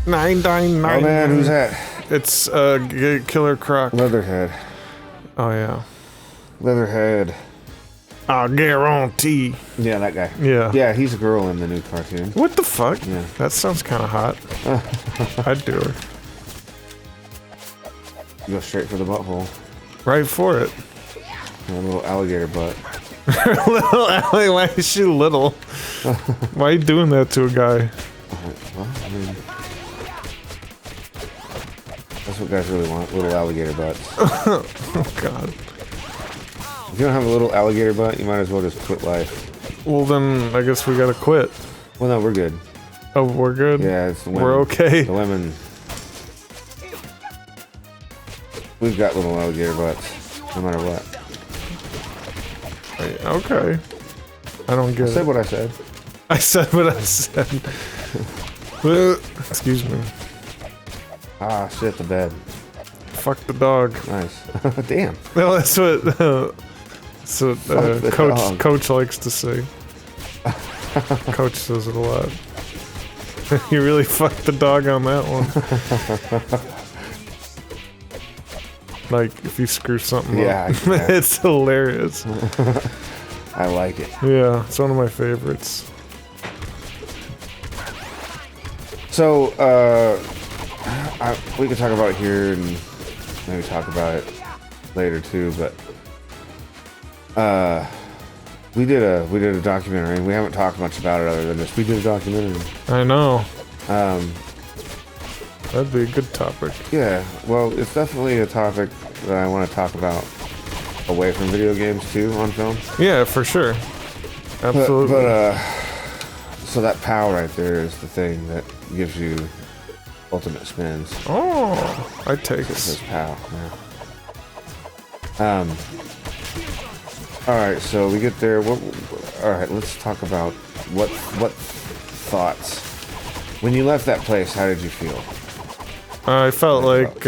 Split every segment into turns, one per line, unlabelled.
999.
Oh man, who's that?
It's Killer Croc.
Leatherhead.
Oh yeah.
Leatherhead.
I guarantee.
Yeah, that guy.
Yeah.
Yeah, he's a girl in the new cartoon.
What the fuck?
Yeah.
That sounds kind of hot. I'd do her.
Go straight for the butthole.
Right for it.
A little alligator butt.
Little Allie, why is she little? Why are you doing that to a guy?
Well, I mean, that's what guys really want, little alligator butts.
Oh god.
If you don't have a little alligator butt, you might as well just quit life.
Well then, I guess we gotta quit.
Well, no, we're good.
Oh, we're good?
Yeah, it's the women.
We're okay.
The women. We've got little alligator butts, no matter what.
Okay. I don't get it.
I said what I said.
I said what I said. Excuse me.
Ah, shit, the bed.
Fuck the dog.
Nice. Damn.
Well, that's what
dog.
Coach likes to say. Coach says it a lot. You really fucked the dog on that one. Like, if you screw something up. It's hilarious.
I like it.
Yeah, it's one of my favorites.
So, we could talk about it here and maybe talk about it later too, but we did a documentary. We haven't talked much about it other than this. We did a documentary.
I know. That'd be a good topic.
Yeah, well, it's definitely a topic that I want to talk about away from video games too on film.
Yeah, for sure. Absolutely.
But so that POW right there is the thing that gives you ultimate spins.
Oh, I take it.
It says POW. Yeah. All right, so we get there. All right, let's talk about what thoughts. When you left that place, how did you feel?
I felt like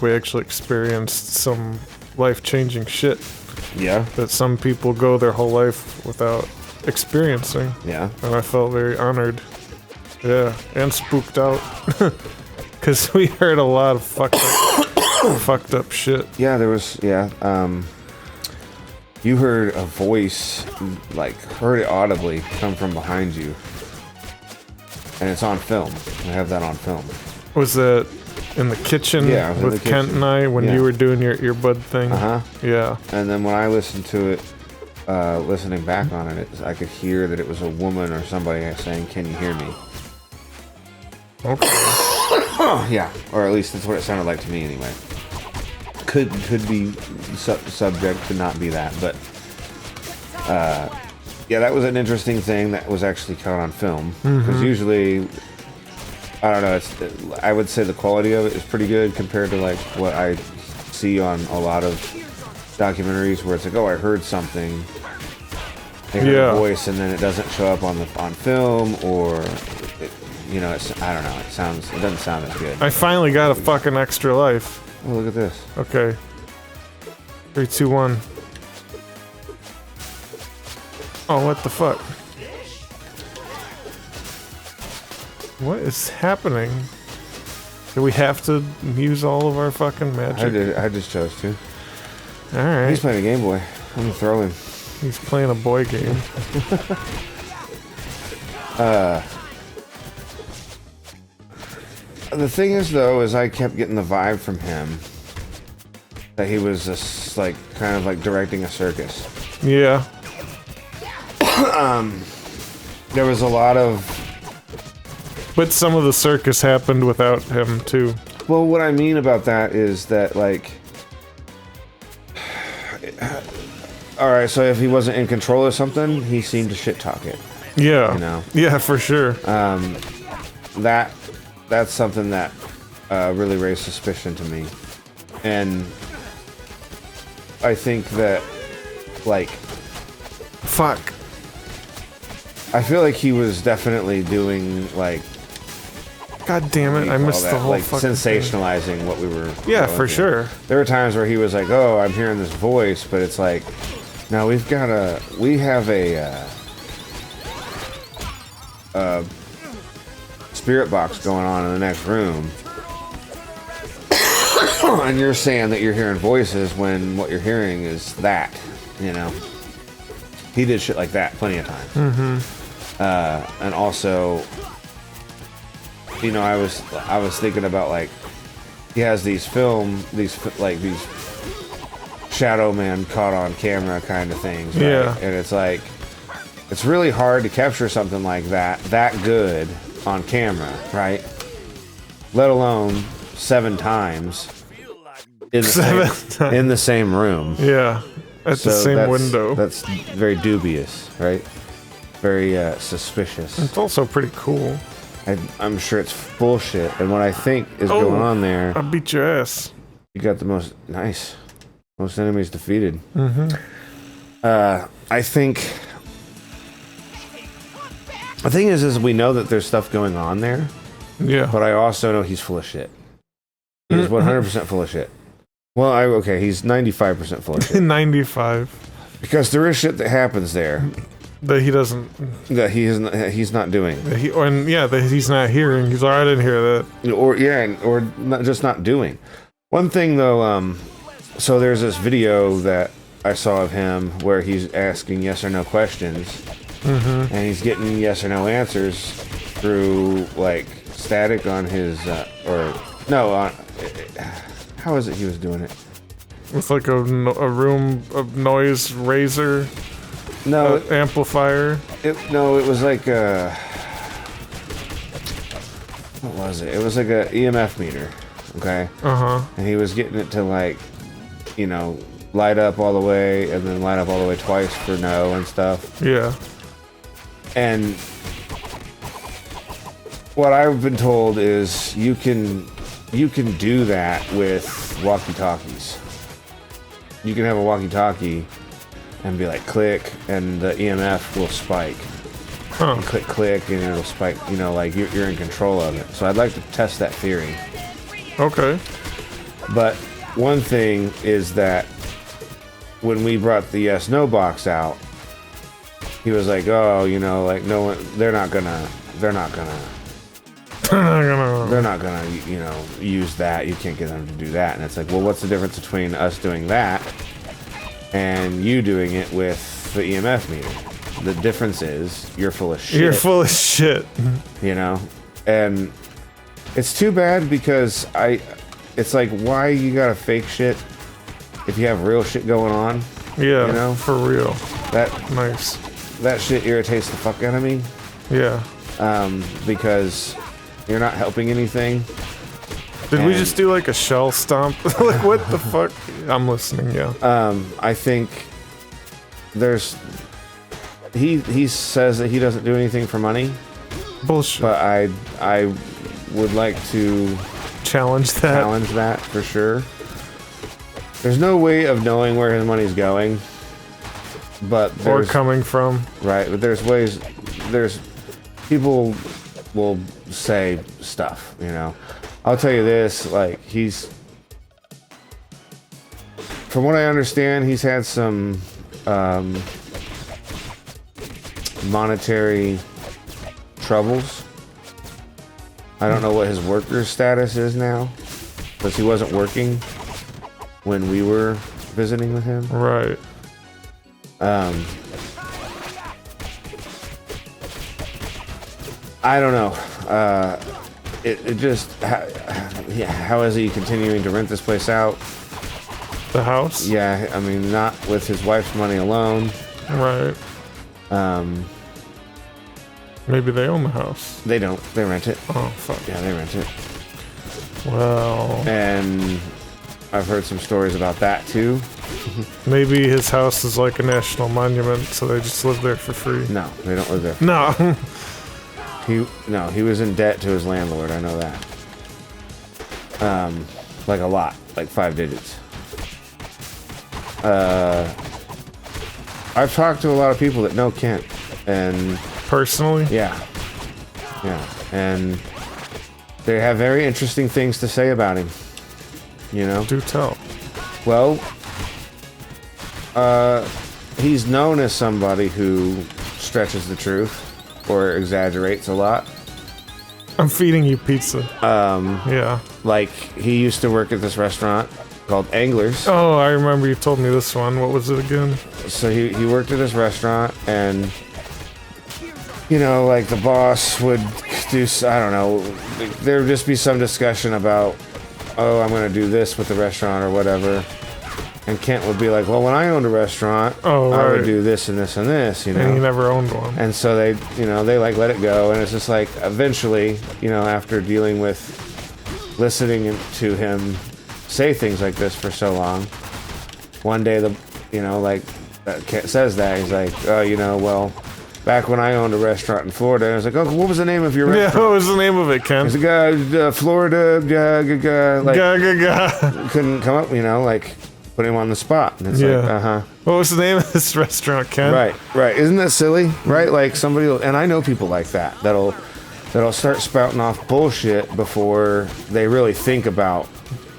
we actually experienced some life-changing shit.
Yeah.
That some people go their whole life without experiencing.
Yeah.
And I felt very honored. Yeah, and spooked out. Because we heard a lot of fucked up shit.
Yeah, there was, you heard a voice, like, heard it audibly come from behind you. And it's on film. I have that on film.
Was that in the kitchen with Kent and I when you were doing your earbud thing?
Uh-huh.
Yeah.
And then when I listened to it, listening back on it, I could hear that it was a woman or somebody saying, "Can you hear me?"
Okay.
Yeah, or at least that's what it sounded like to me anyway. Could be subject to not be that, but yeah, that was an interesting thing that was actually caught on film. Because usually, I don't know, I would say the quality of it is pretty good compared to like what I see on a lot of documentaries where it's like, oh, I heard something, they heard a voice, and then it doesn't show up on film, or you know, I don't know, it doesn't sound as good.
I finally got a fucking extra life.
Oh, look at this.
Okay. 3, 2, 1. Oh, what the fuck? What is happening? Do we have to use all of our fucking magic?
I just chose to.
Alright.
He's playing a Game Boy. I'm gonna throw him.
He's playing a boy game.
The thing is, though, is I kept getting the vibe from him that he was just like kind of like directing a circus.
Yeah.
There was a lot of...
But some of the circus happened without him, too.
Well, what I mean about that is that, like... Alright, so if he wasn't in control of something, he seemed to shit-talk it.
Yeah.
You know?
Yeah, for sure.
That's something that really raised suspicion to me. And I think that, like...
Fuck.
I feel like he was definitely doing, like...
God damn it, I missed the whole
like,
fucking
sensationalizing
thing.
what we were...
Yeah, for sure.
There were times where he was like, oh, I'm hearing this voice, but it's like... No, we have a... spirit box going on in the next room. And you're saying that you're hearing voices when what you're hearing is that, you know. He did shit like that plenty of times. And also, you know, I was thinking about, like, he has these shadow man caught on camera kind of things, right?
Yeah.
And it's like, it's really hard to capture something like that good on camera, right? Let alone 7 times in the same room.
Yeah, at the same window.
That's very dubious, right? Very suspicious.
It's also pretty cool.
I'm sure it's bullshit. And what I think is going on there,
I beat your ass.
you got the most enemies defeated. I think the thing is we know that there's stuff going on there.
Yeah.
But I also know he's full of shit. He's 100% full of shit. Well, he's 95% full of shit.
95.
Because there is shit that happens there
That he doesn't.
that he's not doing.
That he's not hearing. He's like, I didn't hear that.
Or not, just not doing. One thing though, so there's this video that I saw of him where he's asking yes or no questions, and he's getting yes or no answers through like static on his how is it he was doing it?
With like a room of noise razor.
No,
amplifier.
It was like what was it? It was like a EMF meter. Okay. And he was getting it to, like, you know, light up all the way and then light up all the way twice for no and stuff.
Yeah.
And what I've been told is you can do that with walkie-talkies. You can have a walkie-talkie and be like click and the EMF will spike. And click and it'll spike, you know, like you're in control of it. So I'd like to test that theory.
Okay.
But one thing is that when we brought the yes no box out, he was like, oh, you know, like no one, they're not gonna you know, use that. You can't get them to do that. And it's like, well, what's the difference between us doing that and you doing it with the EMF meter? The difference is you're full of shit.
You're full of shit.
You know? And it's too bad because it's like, why you gotta fake shit if you have real shit going on?
Yeah,
you know?
For real.
That shit irritates the fuck out of me.
Yeah.
Because you're not helping anything.
Did we just do like a shell stomp? Like, what the fuck? I'm listening, yeah.
I think there's... He says that he doesn't do anything for money.
Bullshit.
But I would like to...
Challenge that
for sure. There's no way of knowing where his money's going. But
or coming from.
Right, but there's ways... People will say stuff, you know. I'll tell you this, like, from what I understand, he's had some monetary troubles. I don't know what his worker status is now, because he wasn't working when we were visiting with him.
Right.
I don't know. It just... how is he continuing to rent this place out?
The house?
Yeah, I mean, not with his wife's money alone.
Right. Maybe they own the house.
They don't. They rent it.
Oh, fuck.
Yeah, they rent it.
Well...
And I've heard some stories about that, too.
Maybe his house is like a national monument, so they just live there for free.
No, they don't live there.
No.
He was in debt to his landlord, I know that. Like a lot, like 5 digits. I've talked to a lot of people that know Kent, and...
Personally?
Yeah. And they have very interesting things to say about him. You know?
Do tell.
Well, he's known as somebody who stretches the truth or exaggerates a lot.
I'm feeding you pizza. Yeah.
Like, he used to work at this restaurant called Anglers.
Oh, I remember you told me this one. What was it again?
So he worked at this restaurant, and you know, like the boss would do, I don't know, there would just be some discussion about, oh, I'm going to do this with the restaurant or whatever. And Kent would be like, well, when I owned a restaurant, I would do this and this and this, you know.
And he never owned one.
And so they, you know, they like let it go. And it's just like, eventually, you know, after dealing with listening to him say things like this for so long, one day, you know, like, Kent says that, he's like, oh, you know, well, back when I owned a restaurant in Florida, I was like, oh, what was the name of your restaurant?
Yeah, what was the name of it, Ken?
It was a guy, Florida,
like,
couldn't come up, you know, like, put him on the spot. And it's like,
What was the name of this restaurant, Ken?
Right. Isn't that silly? Right? Like, somebody will, and I know people like that, that'll start spouting off bullshit before they really think about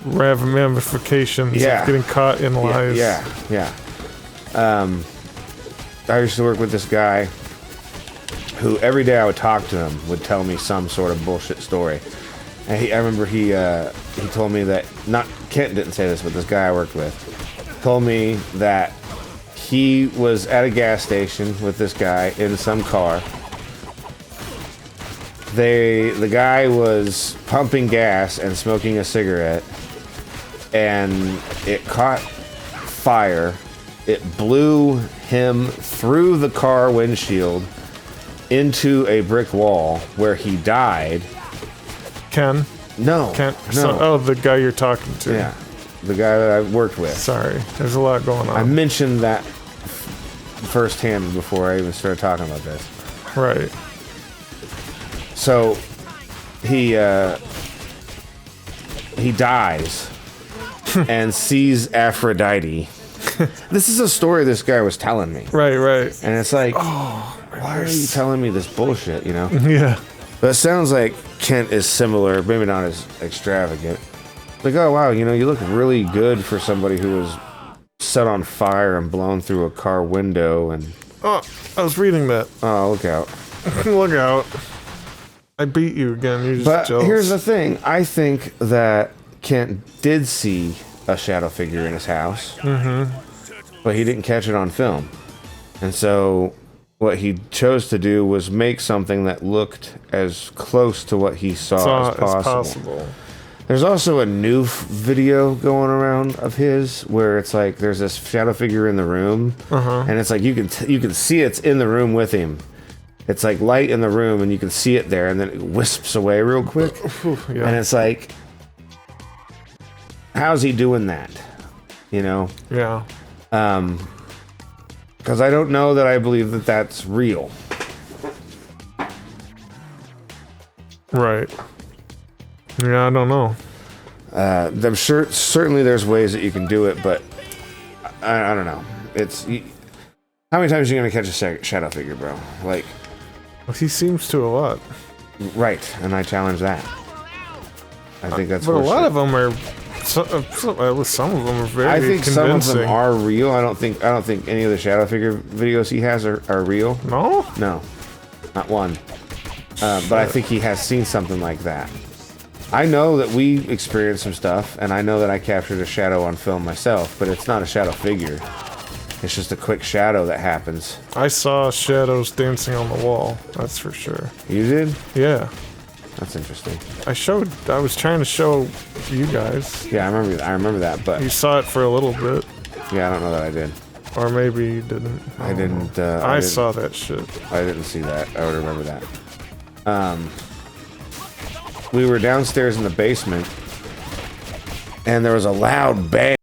ramifications of getting caught in lies.
Yeah. I used to work with this guy who every day I would talk to him would tell me some sort of bullshit story. And I remember he told me that, not Kent didn't say this, but this guy I worked with told me that he was at a gas station with this guy in some car. The guy was pumping gas and smoking a cigarette, and it caught fire. It blew him through the car windshield into a brick wall where he died.
Ken?
No.
Ken?
No.
Oh, the guy you're talking to.
Yeah. The guy that I worked with.
Sorry. There's a lot going on.
I mentioned that firsthand before I even started talking about this.
Right.
So he dies and sees Aphrodite. This is a story this guy was telling me.
Right.
And it's like, why are you telling me this bullshit, you know?
Yeah.
But it sounds like Kent is similar, maybe not as extravagant. Like, oh, wow, you know, you look really good for somebody who was set on fire and blown through a car window and...
Oh, I was reading that.
Oh, look out.
Look out. I beat you again. You're just jealous.
Here's the thing. I think that Kent did see a shadow figure in his house. But he didn't catch it on film. And so what he chose to do was make something that looked as close to what he saw as possible. There's also a new video going around of his where it's like there's this shadow figure in the room, and it's like you can see it's in the room with him. It's like light in the room, and you can see it there, and then it wisps away real quick. And it's like, how's he doing that? You know?
Yeah.
Because I don't know that I believe that that's real.
Right. Yeah, I don't know.
I'm sure, certainly there's ways that you can do it, but I don't know. It's... How many times are you going to catch a shadow figure, bro? Like...
He seems to a lot.
Right, and I challenge that. I think that's...
But a lot of them are... at least some of them are very
I think
convincing.
some of them are real. I don't think any of the shadow figure videos he has are real.
No?
No. Not one. But I think he has seen something like that. I know that we experienced some stuff, and I know that I captured a shadow on film myself, but it's not a shadow figure. It's just a quick shadow that happens.
I saw shadows dancing on the wall, that's for sure.
You did?
Yeah.
That's interesting.
I was trying to show you guys.
Yeah, I remember that, but...
You saw it for a little bit.
Yeah, I don't know that I did.
Or maybe you didn't.
I didn't,
I saw that shit.
I didn't see that. I would remember that. We were downstairs in the basement, and there was a loud bang.